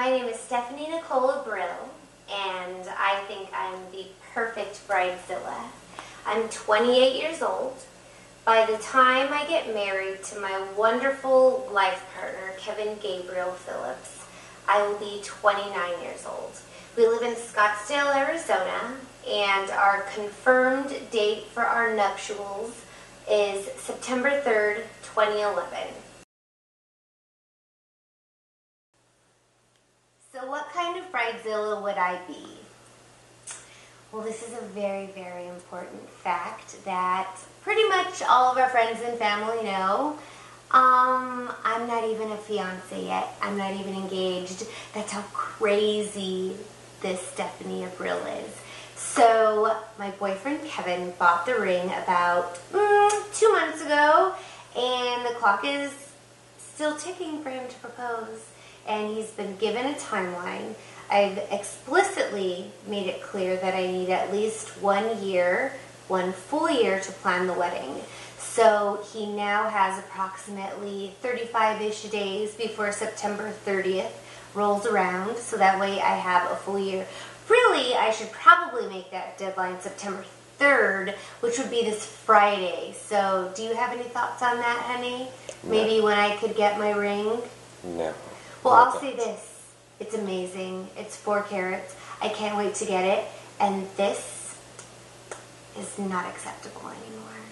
My name is Stephanie Nicola Brill, and I think I'm the perfect bridezilla. I'm 28 years old. By the time I get married to my wonderful life partner, Kevin Gabriel Phillips, I will be 29 years old. We live in Scottsdale, Arizona, and our confirmed date for our nuptials is September 3rd, 2011. So what kind of bridezilla would I be? Well, this is a very, very important fact that pretty much all of our friends and family know. I'm not even a fiance yet. I'm not even engaged. That's how crazy this Stephanie Brill is. So my boyfriend Kevin bought the ring about 2 months ago, and the clock is still ticking for him to propose. And he's been given a timeline. I've explicitly made it clear that I need at least 1 year, 1 full year to plan the wedding. So he now has approximately 35-ish days before September 30th rolls around, so that way I have a full year. Really, I should probably make that deadline September 3rd, which would be this Friday. So do you have any thoughts on that, honey? No. Maybe when I could get my ring? No. Well, I'll say this. It's amazing. It's 4 carats. I can't wait to get it. And this is not acceptable anymore.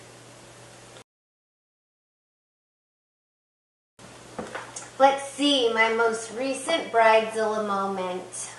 Let's see, my most recent bridezilla moment.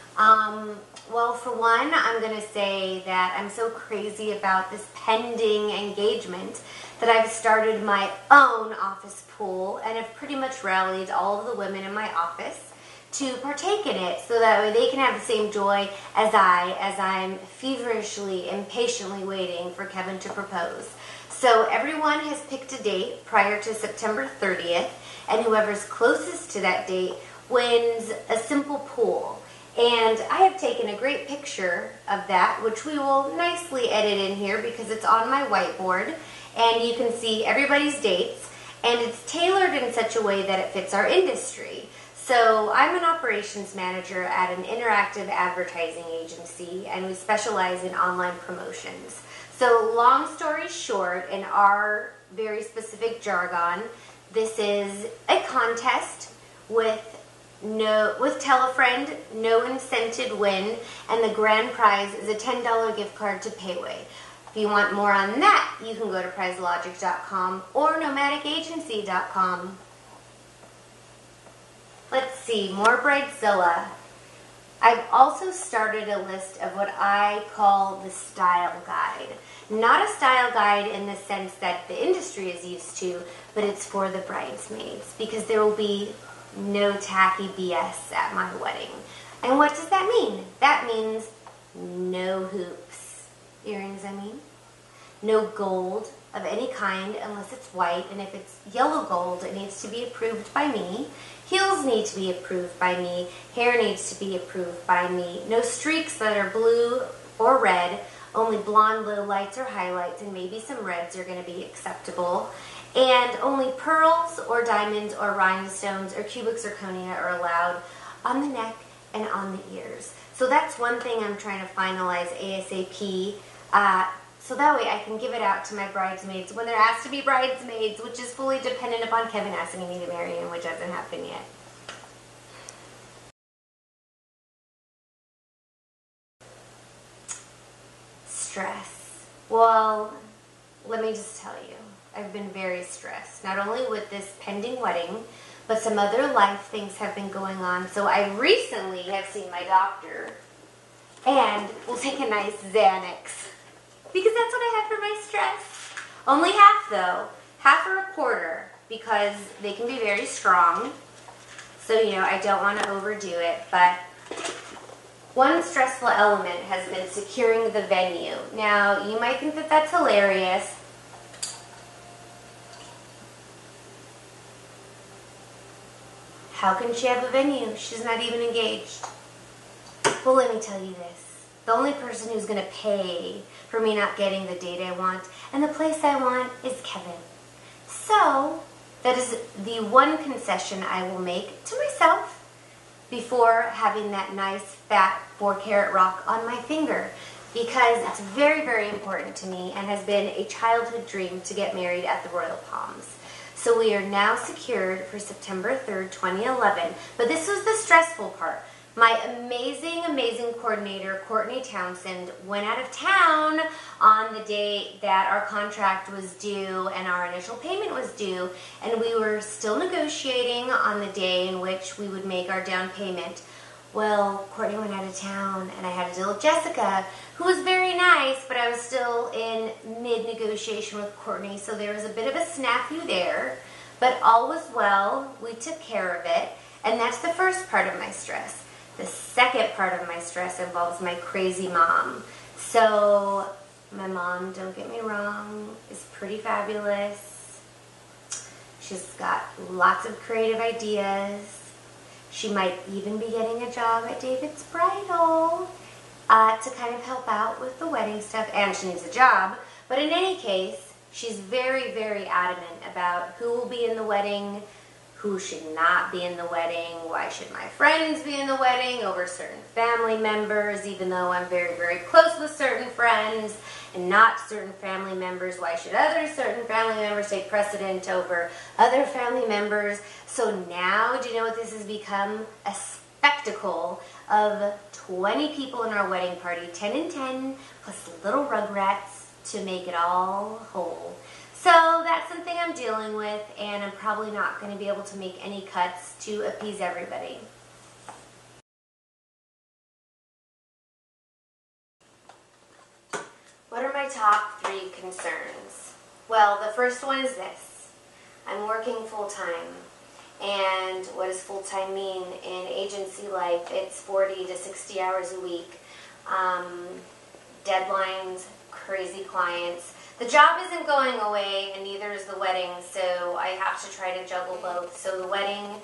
Well, for one, I'm going to say that I'm so crazy about this pending engagement that I've started my own office pool and have pretty much rallied all of the women in my office to partake in it so that way they can have the same joy as I'm feverishly, impatiently waiting for Kevin to propose. So everyone has picked a date prior to September 30th, and whoever's closest to that date wins a simple pool. And I have taken a great picture of that, which we will nicely edit in here because it's on my whiteboard, and you can see everybody's dates, and it's tailored in such a way that it fits our industry. So I'm an operations manager at an interactive advertising agency, and we specialize in online promotions. So long story short, in our very specific jargon, this is a contest with Tell a Friend, no incented win, and the grand prize is a $10 gift card to Payway. If you want more on that, you can go to prizelogic.com or nomadicagency.com. Let's see, more bridezilla. I've also started a list of what I call the style guide. Not a style guide in the sense that the industry is used to, but it's for the bridesmaids because there will be no tacky BS at my wedding. And what does that mean? That means no hoops. Earrings, I mean. No gold of any kind unless it's white, and if it's yellow gold, it needs to be approved by me. Heels need to be approved by me. Hair needs to be approved by me. No streaks that are blue or red. Only blonde lowlights or highlights, and maybe some reds are going to be acceptable. And only pearls or diamonds or rhinestones or cubic zirconia are allowed on the neck and on the ears. So that's one thing I'm trying to finalize ASAP, so that way I can give it out to my bridesmaids when they're asked to be bridesmaids, which is fully dependent upon Kevin asking me to marry him, which hasn't happened yet. Stress. Well, let me just tell you. I've been very stressed, not only with this pending wedding, but some other life things have been going on. So I recently have seen my doctor, and we'll take a nice Xanax, because that's what I have for my stress. Only half though, half or a quarter, because they can be very strong. So, you know, I don't want to overdo it, but one stressful element has been securing the venue. Now, you might think that that's hilarious. How can she have a venue? She's not even engaged. Well, let me tell you this. The only person who's going to pay for me not getting the date I want and the place I want is Kevin. So, that is the one concession I will make to myself before having that nice fat 4-carat rock on my finger, because it's very, very important to me and has been a childhood dream to get married at the Royal Palms. So we are now secured for September 3rd, 2011. But this was the stressful part. My amazing, amazing coordinator, Courtney Townsend, went out of town on the day that our contract was due and our initial payment was due, and we were still negotiating on the day in which we would make our down payment. Well, Courtney went out of town, and I had to deal with Jessica, who was very nice, but I was still in mid-negotiation with Courtney, so there was a bit of a snafu there, but all was well. We took care of it, and that's the first part of my stress. The second part of my stress involves my crazy mom. So, my mom, don't get me wrong, is pretty fabulous. She's got lots of creative ideas. She might even be getting a job at David's Bridal to kind of help out with the wedding stuff, and she needs a job. But in any case, she's very, very adamant about who will be in the wedding, who should not be in the wedding, why should my friends be in the wedding over certain family members, even though I'm very, very close with certain friends and not certain family members, why should other certain family members take precedent over other family members. So now, do you know what this has become? A spectacle of 20 people in our wedding party, 10 and 10, plus little rugrats to make it all whole. So that's something I'm dealing with, and I'm probably not going to be able to make any cuts to appease everybody. What are my top 3 concerns? Well, the first one is this. I'm working full-time, and what does full-time mean? In agency life, it's 40 to 60 hours a week. Deadlines, crazy clients. The job isn't going away, and neither is the wedding, so I have to try to juggle both. So the wedding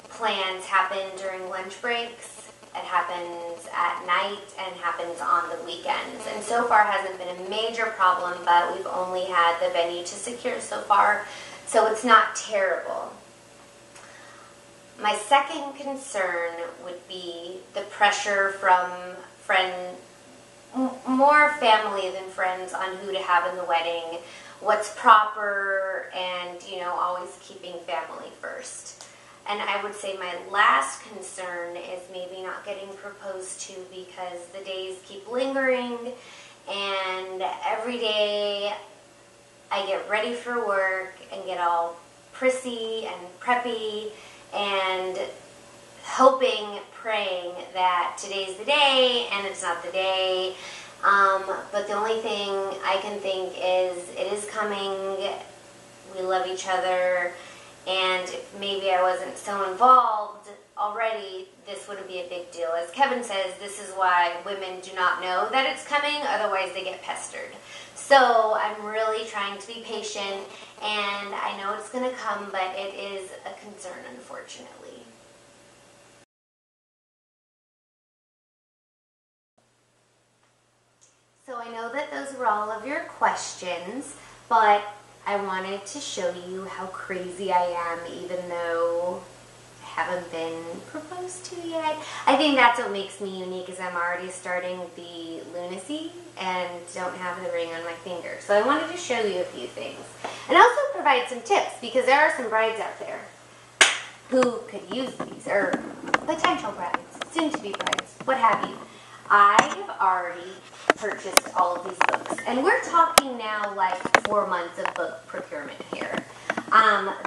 plans happen during lunch breaks, it happens at night, and happens on the weekends. And so far hasn't been a major problem, but we've only had the venue to secure so far, so it's not terrible. My second concern would be the pressure from more family than friends on who to have in the wedding, what's proper, and, you know, always keeping family first. And I would say my last concern is maybe not getting proposed to, because the days keep lingering, and every day I get ready for work and get all prissy and preppy and hoping, praying that today's the day, and it's not the day. But the only thing I can think is it is coming, we love each other, and if maybe I wasn't so involved already, this wouldn't be a big deal. As Kevin says, this is why women do not know that it's coming, otherwise they get pestered. So I'm really trying to be patient, and I know it's going to come, but it is a concern, unfortunately. So I know that those were all of your questions, but I wanted to show you how crazy I am, even though I haven't been proposed to yet. I think that's what makes me unique, is I'm already starting the lunacy and don't have the ring on my finger. So I wanted to show you a few things. And also provide some tips, because there are some brides out there who could use these, or potential brides, soon-to-be brides, what have you. I have already purchased all of these books, and we're talking now like 4 months of book procurement here.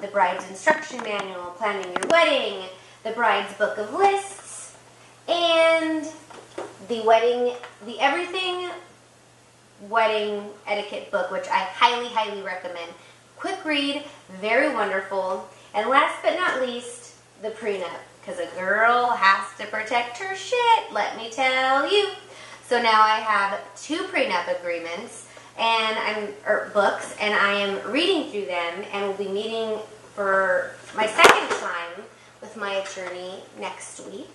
The Bride's Instruction Manual, Planning Your Wedding, the Bride's Book of Lists, and the Everything Wedding Etiquette book, which I highly, highly recommend. Quick read, very wonderful, and last but not least, the prenup. Because a girl has to protect her shit, let me tell you. So now I have 2 prenup agreements and books, and I am reading through them, and will be meeting for my second time with my attorney next week.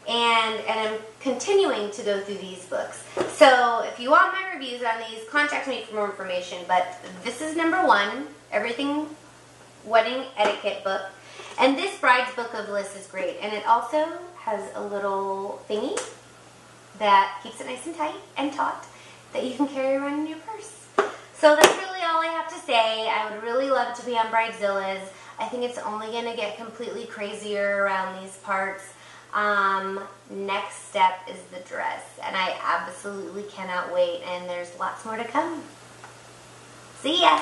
And I'm continuing to go through these books. So if you want my reviews on these, contact me for more information. But this is number 1, Everything Wedding Etiquette book. And this Bride's Book of Bliss is great. And it also has a little thingy that keeps it nice and tight and taut that you can carry around in your purse. So that's really all I have to say. I would really love to be on Bridezillas. I think it's only going to get completely crazier around these parts. Next step is the dress, and I absolutely cannot wait, and there's lots more to come. See ya!